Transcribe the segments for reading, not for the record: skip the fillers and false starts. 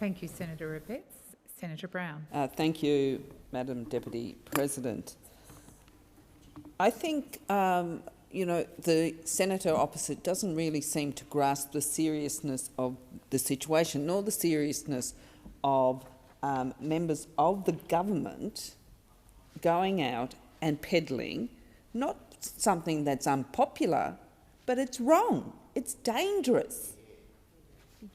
Thank you, Senator Abetz. Senator Brown. Thank you, Madam Deputy President. I think the senator opposite doesn't really seem to grasp the seriousness of the situation, nor the seriousness of members of the government going out and peddling not something that's unpopular, but it's wrong. It's dangerous.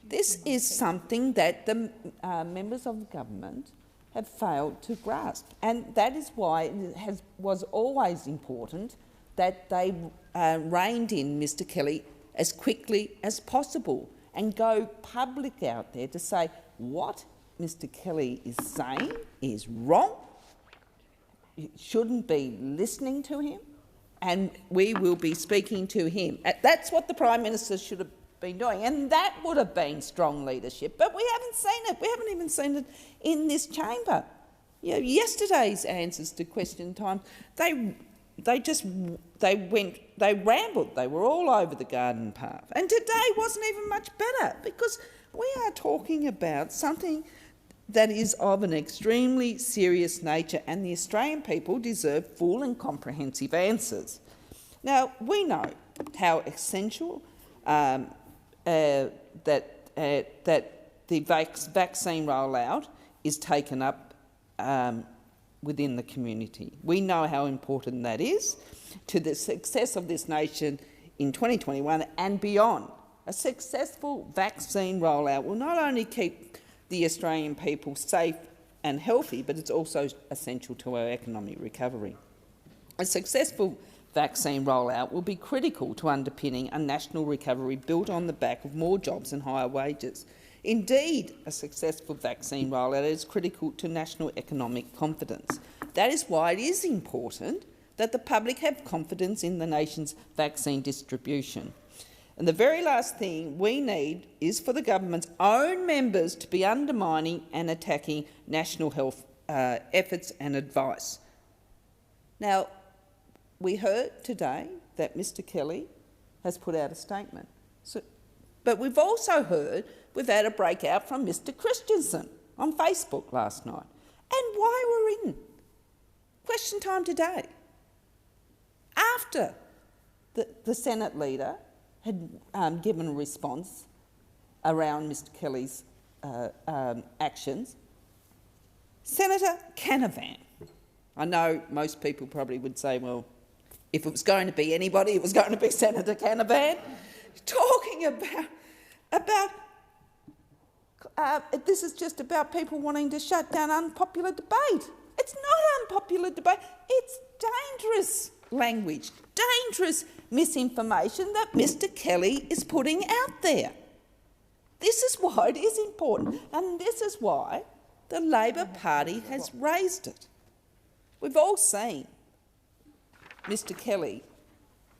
This is something that the members of the government have failed to grasp, and that is why it was always important that they reined in Mr Kelly as quickly as possible and go public out there to say what Mr Kelly is saying is wrong, you shouldn't be listening to him, and we will be speaking to him. That's what the Prime Minister should have been doing, and that would have been strong leadership, but we haven't seen it. We haven't even seen it in this chamber. You know, yesterday's answers to question time, they rambled. They were all over the garden path, and today wasn't even much better, because we are talking about something that is of an extremely serious nature, and the Australian people deserve full and comprehensive answers. Now, we know how essential that the vaccine rollout is taken up within the community. We know how important that is to the success of this nation in 2021 and beyond. A successful vaccine rollout will not only keep the Australian people safe and healthy, but it's also essential to our economic recovery. A successful vaccine rollout will be critical to underpinning a national recovery built on the back of more jobs and higher wages. Indeed, a successful vaccine rollout is critical to national economic confidence. That is why it is important that the public have confidence in the nation's vaccine distribution. And the very last thing we need is for the government's own members to be undermining and attacking national health efforts and advice. Now, we heard today that Mr Kelly has put out a statement, but we've also heard we've had a breakout from Mr Christensen on Facebook last night. And why we're in question time today, after the Senate leader had given a response around Mr Kelly's actions, Senator Canavan, I know most people probably would say, well, if it was going to be anybody, it was going to be Senator Canavan, talking about this is just about people wanting to shut down unpopular debate. It's not unpopular debate. It's dangerous language, dangerous misinformation that Mr Kelly is putting out there. This is why it is important, and this is why the Labor Party has raised it. We've all seen Mr Kelly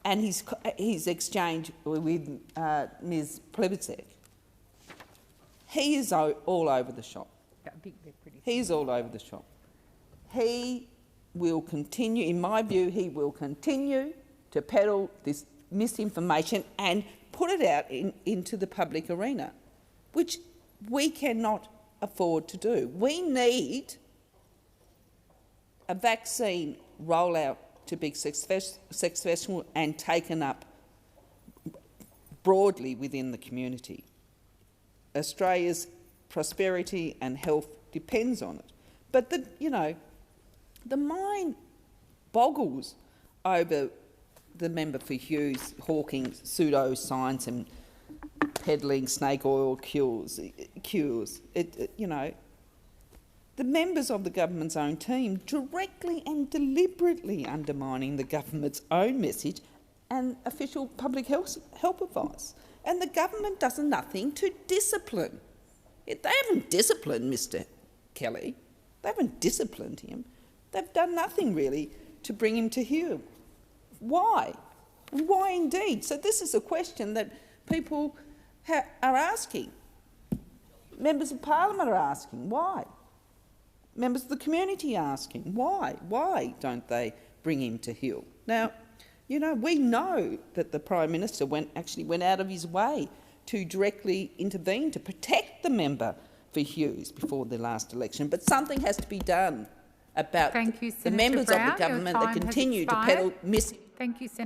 and his exchange with Ms Plibersek. He is all over the shop. He is all over the shop. He will continue, in my view, he will continue to peddle this misinformation and put it out into the public arena, which we cannot afford to do. We need a vaccine rollout to be successful and taken up broadly within the community. Australia's prosperity and health depends on it. But the mind boggles over the member for Hughes hawking pseudo-science and peddling snake oil cures. The members of the government's own team directly and deliberately undermining the government's own message and official public health advice. And the government does nothing to discipline. They haven't disciplined Mr Kelly. They haven't disciplined him. They've done nothing really to bring him to heel. Why? Why indeed? So this is a question that people are asking. Members of Parliament are asking. Why? Members of the community are asking. Why? Why don't they bring him to heel? Now, we know that the Prime Minister actually went out of his way to directly intervene to protect the member for Hughes before the last election. But something has to be done about Thank you, the Senator members Brown. of the government Your that time has continue to expired. peddle mis- Thank you, Senator.